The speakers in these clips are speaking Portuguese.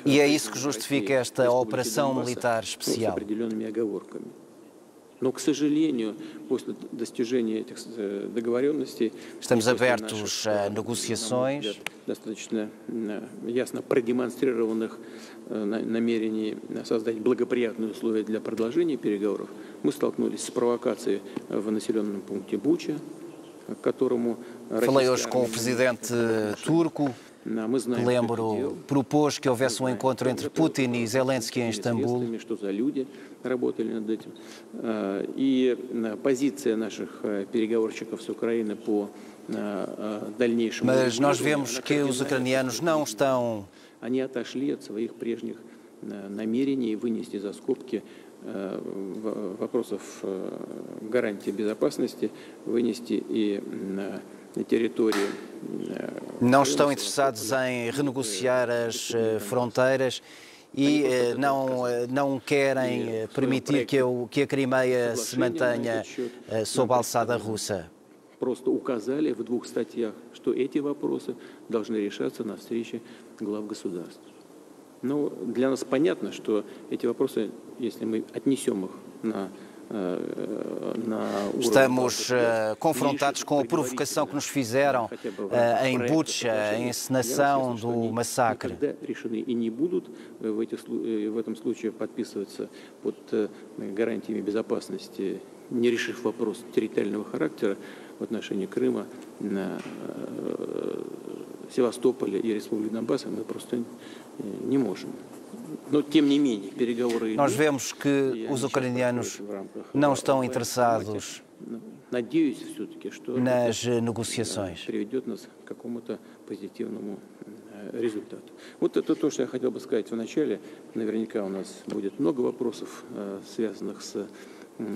E é isso que justifica esta operação militar especial. Estamos abertos a negociações. Намерений создать благоприятные условия для продолжения переговоров, мы столкнулись с провокацией в населенном пункте Буча, к которому... Falei hoje com o presidente turco, que lembro, propôs que houvesse um encontro entre Putin e Zelensky em Istambul. И позиция наших переговорщиков с Украины по дальнейшему... Mas nós vemos que os ucranianos não estão... Они отошли от своих прежних намерений вынести за скобки вопросов гарантии безопасности, вынести и на территорию... Não estão interessados em renegociar as fronteiras e não querem permitir que a Crimeia se mantenha sob a alçada russa. Просто указали в двух статьях, что эти вопросы должны решаться на встрече глав государств. Но для нас понятно, что эти вопросы, если мы отнесем их на Estamos confrontados com a provocação que nos fizeram em Bucha, a encenação do massacre. И не будут в этом случае подписываться под гарантиями безопасности, не решив вопрос территориального характера в отношении Крыма, Севастополя и Республики Донбасс, мы просто не можем. Nós vemos que os ucranianos não estão interessados nas negociações. Результату. Вот это то, что я хотел бы сказать в начале. Наверняка у нас будет много вопросов, связанных с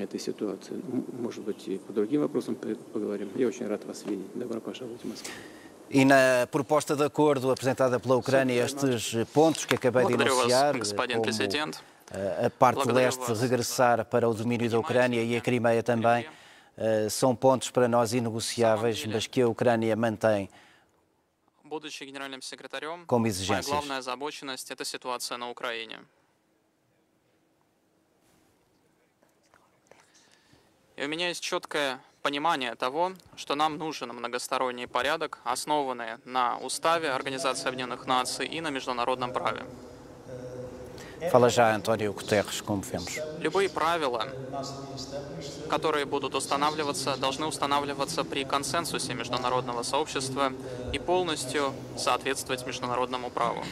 этой ситуацией. Может быть, и по другим вопросам поговорим. Я очень рад вас видеть. Добро пожаловать в Москву. E na proposta de acordo apresentada pela Ucrânia, estes pontos que acabei de enunciar, como a parte leste regressar para o domínio da Ucrânia e a Crimeia também, são pontos para nós inegociáveis, mas que a Ucrânia mantém como exigências. И у меня есть четкое понимание того, что нам нужен многосторонний порядок, основанный на Уставе Организации Объединенных Наций и на международном праве. Fala já António Guterres, como vemos. Любые правила, которые будут устанавливаться, должны устанавливаться при консенсусе международного сообщества и полностью соответствовать международному праву.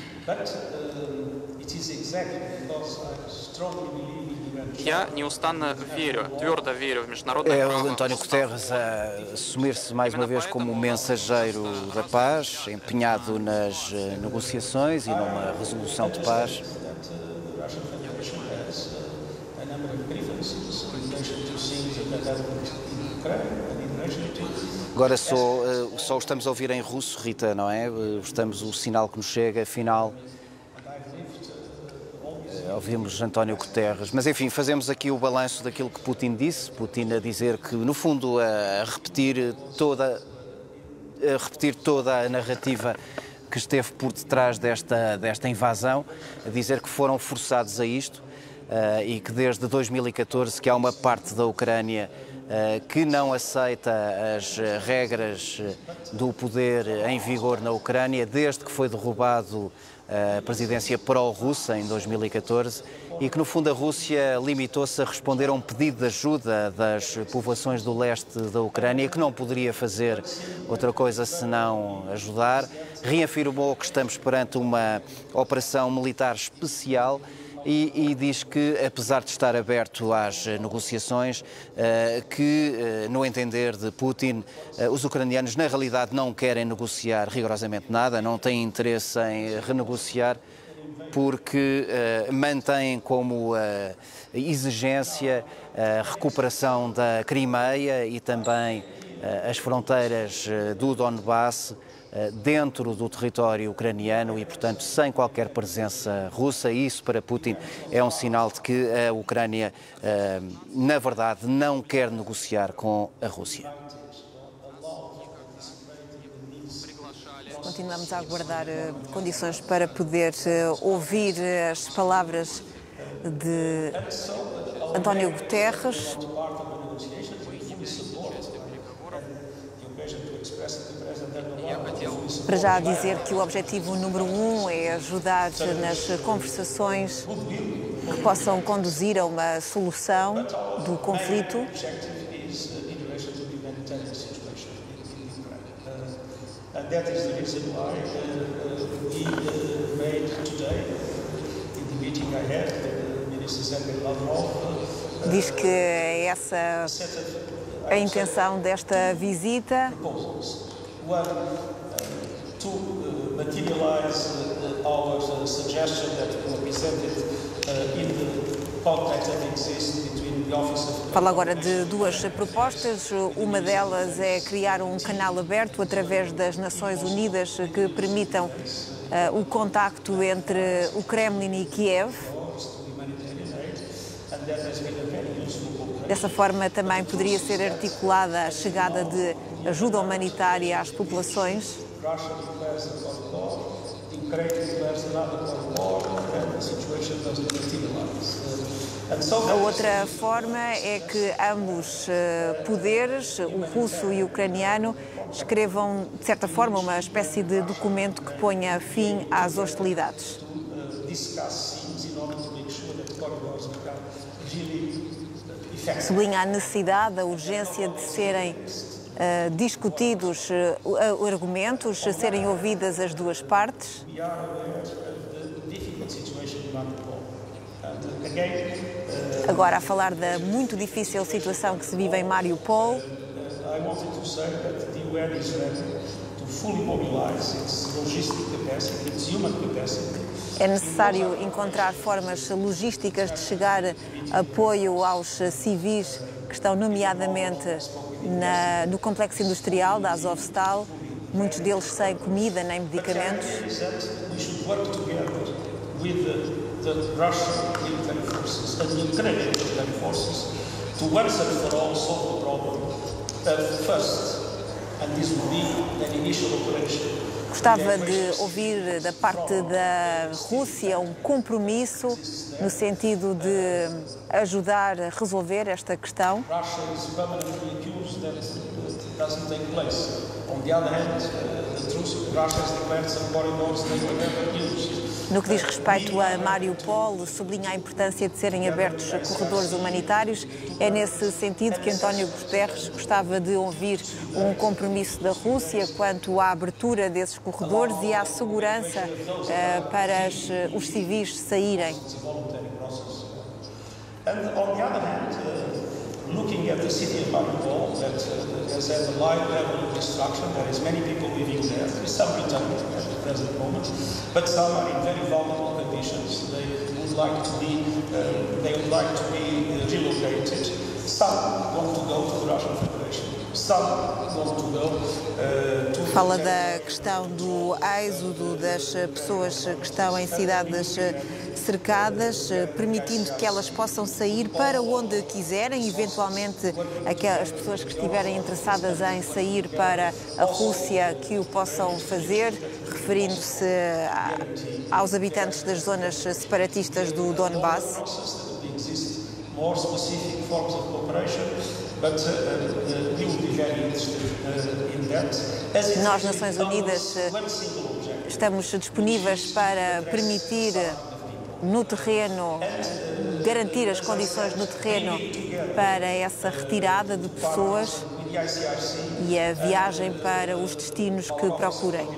Я неустанно верю, tвердо верю в международное право. É o António Guterres a assumir-se mais uma vez como mensageiro da paz, empenhado nas negociações e numa resolução de paz. Agora só estamos a ouvir em russo, Rita, não é? Estamos o sinal que nos chega, afinal. Ouvimos António Guterres, mas enfim, fazemos aqui o balanço daquilo que Putin disse. Putin a dizer que, no fundo, a repetir toda a narrativa que esteve por detrás desta invasão, a dizer que foram forçados a isto e que desde 2014 que há uma parte da Ucrânia que não aceita as regras do poder em vigor na Ucrânia, desde que foi derrubado a presidência pró-russa em 2014 e que, no fundo, a Rússia limitou-se a responder a um pedido de ajuda das povoações do leste da Ucrânia, que não poderia fazer outra coisa senão ajudar. Reafirmou que estamos perante uma operação militar especial e diz que, apesar de estar aberto às negociações, que, no entender de Putin, os ucranianos na realidade não querem negociar rigorosamente nada, não têm interesse em renegociar, porque mantêm como exigência a recuperação da Crimeia e também as fronteiras do Donbass dentro do território ucraniano e, portanto, sem qualquer presença russa. E isso, para Putin, é um sinal de que a Ucrânia, na verdade, não quer negociar com a Rússia. continuamos a aguardar condições para poder ouvir as palavras de António Guterres. Para já dizer que o objetivo número 1 é ajudar nas conversações que possam conduzir a uma solução do conflito. Diz que essa é a intenção desta visita. Fala agora de duas propostas. Uma delas é criar um canal aberto através das Nações Unidas que permitam o contacto entre o Kremlin e Kiev. Dessa forma também poderia ser articulada a chegada de ajuda humanitária às populações. A outra forma é que ambos poderes, o russo e o ucraniano, escrevam, de certa forma, uma espécie de documento que ponha fim às hostilidades. Sublinha a necessidade, a urgência de serem discutidos argumentos, serem ouvidas as duas partes. Agora, a falar da muito difícil situação que se vive em Mariupol, é necessário encontrar formas logísticas de chegar apoio aos civis que estão nomeadamente no complexo industrial da Azovstal, muitos deles sem comida nem medicamentos. The Russian military forces and the Ukrainian military forces to once and for all solve the problem first, and this would be an initial operation. Gostava de ouvir da parte da Rússia um compromisso no sentido de ajudar a resolver esta questão. Russia is permanently accused that it doesn't take place. On the other hand, the truth, Russia has declared some corridors they were never used. No que diz respeito a Mariupol, sublinha a importância de serem abertos corredores humanitários. É nesse sentido que António Guterres gostava de ouvir um compromisso da Rússia quanto à abertura desses corredores e à segurança para os civis saírem. Looking at the city of Mariupol, that has had a high level of destruction, there is many people living there. Some returning at the present moment, but some are in very vulnerable conditions. They would like to be relocated. Some want to go to the Russian Federation. Some want to go to. Fala da questão do êxodo das pessoas que estão em cidades cercadas, permitindo que elas possam sair para onde quiserem, eventualmente aquelas pessoas que estiverem interessadas em sair para a Rússia que o possam fazer, referindo-se aos habitantes das zonas separatistas do Donbass. Nós, Nações Unidas, estamos disponíveis para permitir no terreno, garantir as condições no terreno para essa retirada de pessoas e a viagem para os destinos que procurem.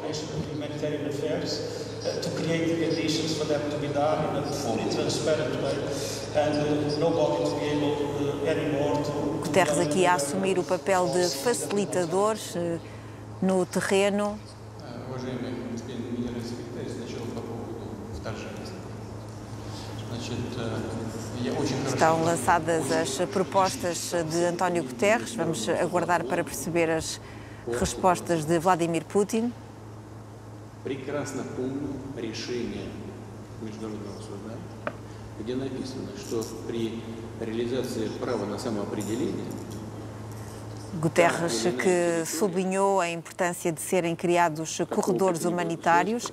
Guterres aqui a assumir o papel de facilitador no terreno. Estão lançadas as propostas de António Guterres. Vamos aguardar para perceber as respostas de Vladimir Putin. Прекрасно помню решение Международного суда, где написано, что при реализации права на самоопределение Guterres, que sublinhou a importância de serem criados corredores humanitários,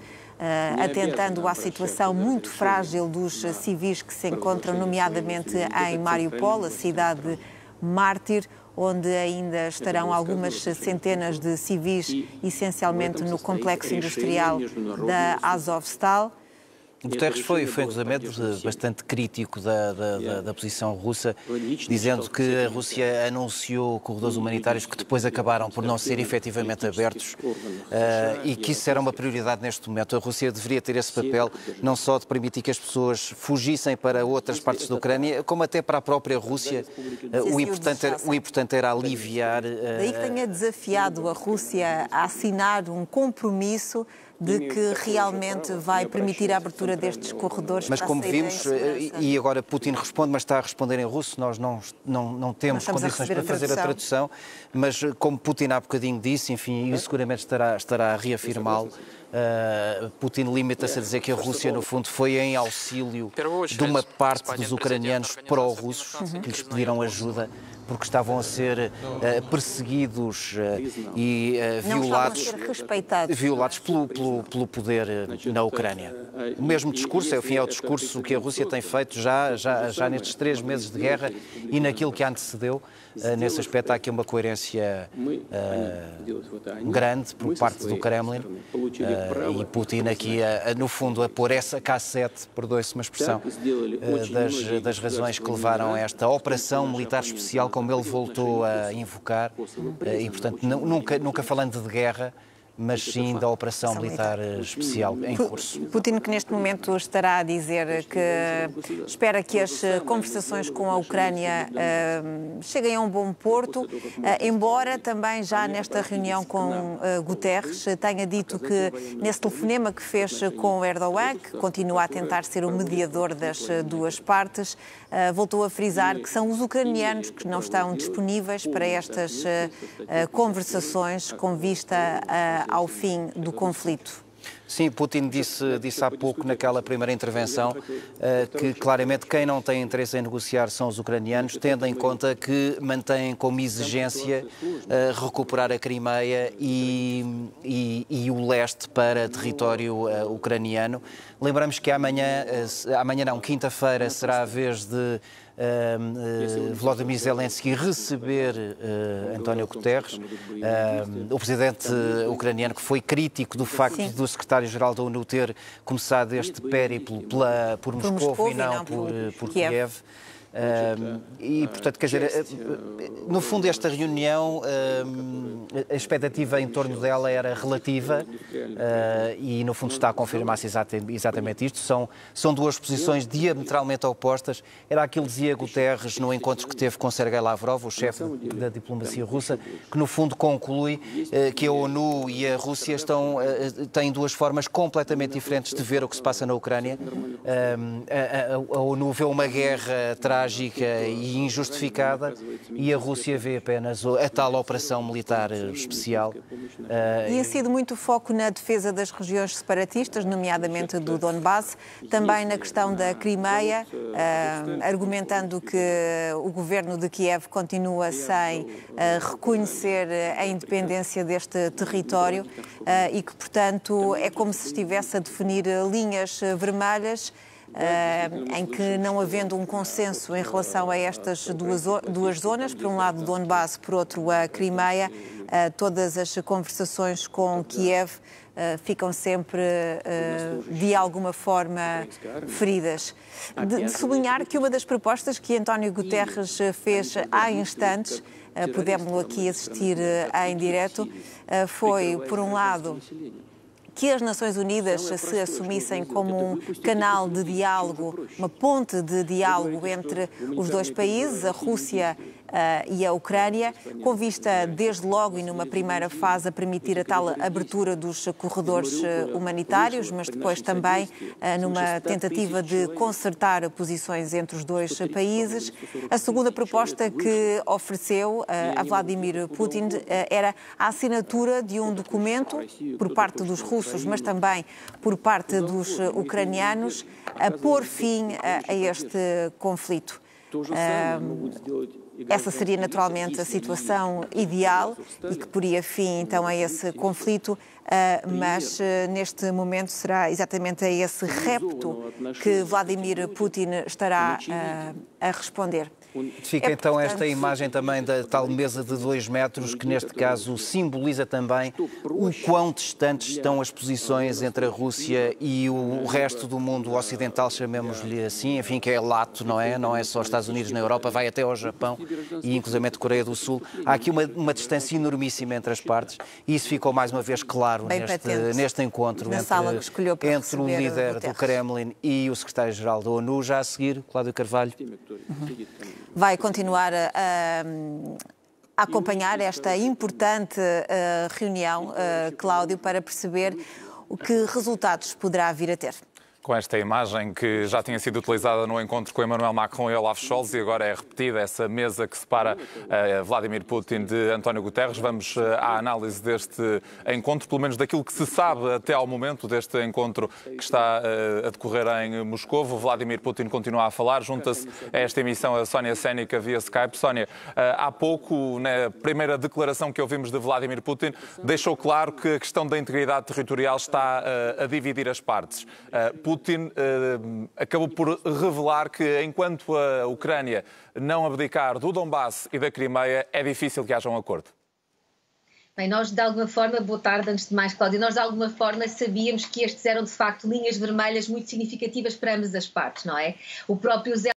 atentando à situação muito frágil dos civis que se encontram, nomeadamente em Mariupol, a cidade mártir, onde ainda estarão algumas centenas de civis, essencialmente no complexo industrial da Azovstal. Guterres foi inclusivamente bastante crítico da posição russa, dizendo que a Rússia anunciou corredores humanitários que depois acabaram por não ser efetivamente abertos e que isso era uma prioridade neste momento. A Rússia deveria ter esse papel, não só de permitir que as pessoas fugissem para outras partes da Ucrânia, como até para a própria Rússia. O importante era aliviar... Daí que tenha desafiado a Rússia a assinar um compromisso de que realmente vai permitir a abertura destes corredores. Mas como vimos, e agora Putin responde, mas está a responder em russo, nós não temos condições para fazer a tradução, mas como Putin há bocadinho disse, enfim, e seguramente estará a reafirmá-lo, Putin limita-se a dizer que a Rússia, no fundo, foi em auxílio de uma parte dos ucranianos pró-russos que lhes pediram ajuda porque estavam a ser perseguidos e violados pelo poder na Ucrânia. O mesmo discurso, é o discurso que a Rússia tem feito já nestes 3 meses de guerra e naquilo que a antecedeu. Nesse aspecto há aqui uma coerência grande por parte do Kremlin e Putin aqui, no fundo, a pôr essa cassete, perdoe-se uma expressão, das razões que levaram a esta operação militar especial, como ele voltou a invocar, e portanto nunca falando de guerra, mas sim da operação militar especial em curso. Putin, que neste momento estará a dizer que espera que as conversações com a Ucrânia cheguem a um bom porto, embora também já nesta reunião com Guterres tenha dito que nesse telefonema que fez com Erdogan, que continua a tentar ser o mediador das duas partes, voltou a frisar que são os ucranianos que não estão disponíveis para estas conversações com vista ao fim do conflito. Sim, Putin disse há pouco naquela primeira intervenção que claramente quem não tem interesse em negociar são os ucranianos, tendo em conta que mantêm como exigência recuperar a Crimeia e o leste para território ucraniano. Lembramos que quinta-feira será a vez de Volodymyr Zelensky receber António Guterres, o presidente ucraniano, que foi crítico do facto do secretário-geral da ONU ter começado este périplo por Moscou e não por Kiev. E, portanto, quer dizer, no fundo esta reunião, a expectativa em torno dela era relativa e, no fundo, está a confirmar-se exatamente isto. São duas posições diametralmente opostas. Era aquilo que dizia Guterres no encontro que teve com Sergei Lavrov, o chefe da diplomacia russa, que, no fundo, conclui que a ONU e a Rússia têm duas formas completamente diferentes de ver o que se passa na Ucrânia. A ONU vê uma guerra trágica e injustificada e a Rússia vê apenas a tal operação militar especial. Tinha sido muito foco na defesa das regiões separatistas, nomeadamente do Donbass, também na questão da Crimeia, argumentando que o governo de Kiev continua sem reconhecer a independência deste território e que, portanto, é como se estivesse a definir linhas vermelhas em que, não havendo um consenso em relação a estas duas zonas, por um lado Donbass, por outro a Crimeia, todas as conversações com Kiev ficam sempre, de alguma forma, feridas. De sublinhar que uma das propostas que António Guterres fez há instantes, pudemos-lo aqui assistir em direto, foi, por um lado, que as Nações Unidas se assumissem como um canal de diálogo, uma ponte de diálogo entre os dois países, a Rússia e a Ucrânia, com vista, desde logo e numa primeira fase, a permitir a tal abertura dos corredores humanitários, mas depois também numa tentativa de concertar posições entre os dois países. A segunda proposta que ofereceu a Vladimir Putin era a assinatura de um documento por parte dos russos, mas também por parte dos ucranianos, a pôr fim a este conflito. Essa seria naturalmente a situação ideal e que poria fim então a esse conflito, mas neste momento será exatamente a esse repto que Vladimir Putin estará a responder. Fica então esta imagem também da tal mesa de 2 metros, que neste caso simboliza também o quão distantes estão as posições entre a Rússia e o resto do mundo ocidental, chamemos-lhe assim, enfim, que é lato, não é? Não é só os Estados Unidos na Europa, vai até ao Japão e inclusive Coreia do Sul. Há aqui uma distância enormíssima entre as partes e isso ficou mais uma vez claro neste encontro entre o líder do Kremlin e o secretário-geral da ONU. Já a seguir, Cláudio Carvalho. Vai continuar a acompanhar esta importante reunião, Cláudio, para perceber que resultados poderá vir a ter. Com esta imagem que já tinha sido utilizada no encontro com Emmanuel Macron e Olaf Scholz e agora é repetida essa mesa que separa Vladimir Putin de António Guterres. Vamos à análise deste encontro, pelo menos daquilo que se sabe até ao momento deste encontro que está a decorrer em Moscovo. Vladimir Putin continua a falar, junta-se a esta emissão a Sónia Sénica via Skype. Sónia, há pouco, na primeira declaração que ouvimos de Vladimir Putin, deixou claro que a questão da integridade territorial está a dividir as partes. Putin acabou por revelar que, enquanto a Ucrânia não abdicar do Donbass e da Crimeia, é difícil que haja um acordo. Bem, nós de alguma forma, boa tarde antes de mais, Cláudio, nós de alguma forma sabíamos que estes eram de facto linhas vermelhas muito significativas para ambas as partes, não é? O próprio Zé